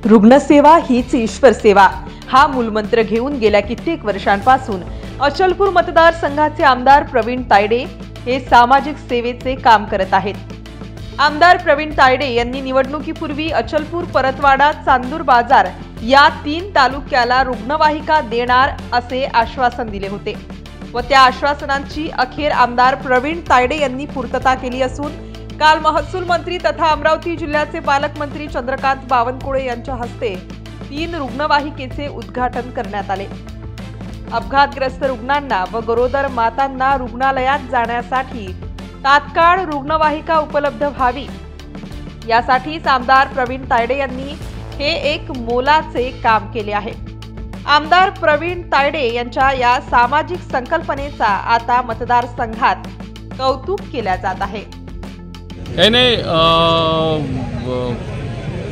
रुग्णसेवा हीच ईश्वर सेवा हा मूलमंत्र घेऊन गेल्या कित्येक वर्षांपासून अचलपूर मतदारसंघाचे आमदार प्रवीण तायडे हे सामाजिक सेवेचे काम करत आहेत। आमदार प्रवीण तायडे यांनी निवडणुकीपूर्वी अचलपूर, परतवाडा, चांदूर बाजार या 3 तालुक्याला रुग्णवाहिका देणार असे आश्वासन दिले होते व त्या आश्वासनांची अखेर आमदार प्रवीण तायडे यांनी पूर्तता केली असून काल महसूल मंत्री तथा अमरावती जिल्ह्याचे पालकमंत्री चंद्रकांत बावनकुळे यांच्या हस्ते 3 रुग्णवाहिकेचे उद्घाटन करण्यात आले। अपघातग्रस्त रुग्णांना व गरोदर मातांना रुग्णालयात जाण्यासाठी तात्काळ रुग्णवाहिका उपलब्ध व्हावी यासाठीच आमदार प्रवीण तायडे यांनी हे एक मोलाचे काम केले आहे। आमदार प्रवीण तायडे यांच्या या सामाजिक संकल्पनेचा आता मतदारसंघात कौतुक केले जात आहे।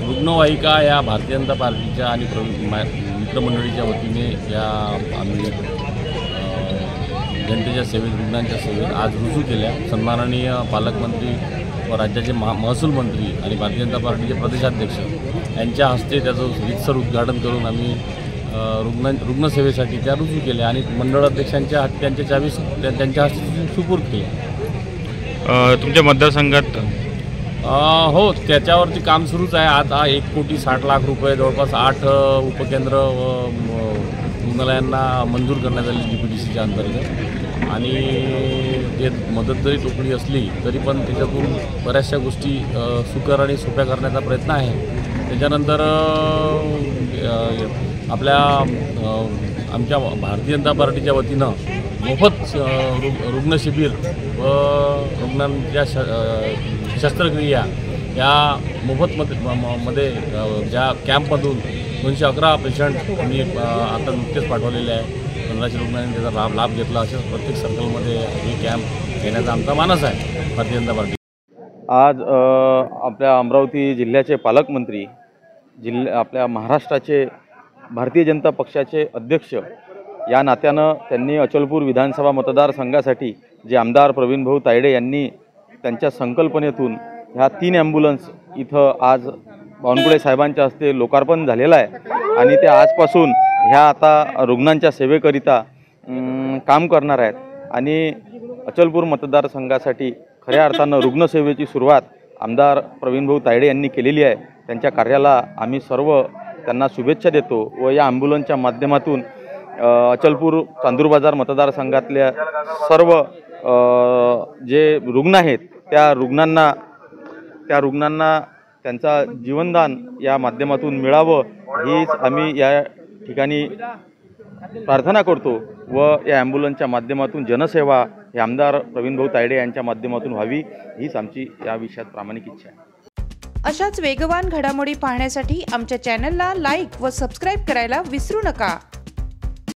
रुग्णवाहिका या भारतीय जनता पार्टीच्या आणि मित्रमंडळीच्या वतीने या आम्ही जनतेच्या सेवेत, रुग्णांच्या सेवेत आज रुजू केल्या। सन्माननीय पालकमंत्री व राज्याचे महसूल मंत्री आणि भारतीय जनता पार्टीचे प्रदेशाध्यक्ष यांच्या हस्ते त्याचं रीतसर उद्घाटन करून आम्ही रुग्णसेवेसाठी त्या रुजू केल्या आणि मंडळ अध्यक्षांच्या त्यांच्या चावी त्यांच्या हस्ते सुपूर्द केल्या। तुमच्या मतदारसंघात हो, त्याच्यावरती काम सुरूच आहे। आता 1,60,00,000 रुपये जवळपास 8 उपकेंद्र रुग्णालयांना मंजूर करण्यात आली DPDCच्या अंतर्गत आणि ते मदत जरी टोकली असली तरी पण त्याच्यातून बऱ्याचशा गोष्टी सुकर आणि सोप्या करण्याचा प्रयत्न आहे। त्याच्यानंतर आमच्या भारतीय जनता पार्टीच्या वतीनं मोफत रुग्णशिबिर व रुग्णांच्या शस्त्रक्रिया या मोफतमध्ये ज्या कॅम्पमधून 211 पेशंट आम्ही आता नुकतेच पाठवलेले आहे। 1500 रुग्णांनी त्याचा लाभ घेतला। अशाच प्रत्येक सर्कलमध्ये हे कॅम्प घेण्याचा आमचा मानस आहे भारतीय जनता पार्टी। आज आपल्या अमरावती जिल्ह्याचे पालकमंत्री, आपल्या महाराष्ट्राचे भारतीय जनता पक्षाचे अध्यक्ष या नात्यानं त्यांनी अचलपूर विधानसभा मतदारसंघासाठी जे आमदार प्रवीणभाऊ तायडे यांनी त्यांच्या संकल्पनेतून ह्या 3 ॲम्ब्युलन्स इथं आज बावनकुळे साहेबांच्या हस्ते लोकार्पण झालेलं आहे आणि ते आजपासून ह्या आता रुग्णांच्या सेवेकरिता काम करणार आहेत आणि अचलपूर मतदारसंघासाठी खऱ्या अर्थानं रुग्णसेवेची सुरुवात आमदार प्रवीणभाऊ तायडे यांनी केलेली आहे। त्यांच्या कार्याला आम्ही सर्व त्यांना शुभेच्छा देतो व या ॲम्ब्युलन्सच्या माध्यमातून अचलपूर, चांदूर बाजार मतदारसंघातल्या सर्व जे रुग्ण आहेत त्या रुग्णांना त्यांचा जीवनदान या माध्यमातून मिळावं हीच आम्ही या ठिकाणी प्रार्थना करतो व या ॲम्ब्युलन्सच्या माध्यमातून जनसेवा हे आमदार प्रवीणभाऊ तायडे यांच्या माध्यमातून व्हावी हीच आमची या विषयात प्रामाणिक इच्छा आहे। अशाच वेगवान घडामोडी पाहण्यासाठी आमच्या चॅनलला लाईक व सबस्क्राईब करायला विसरू नका।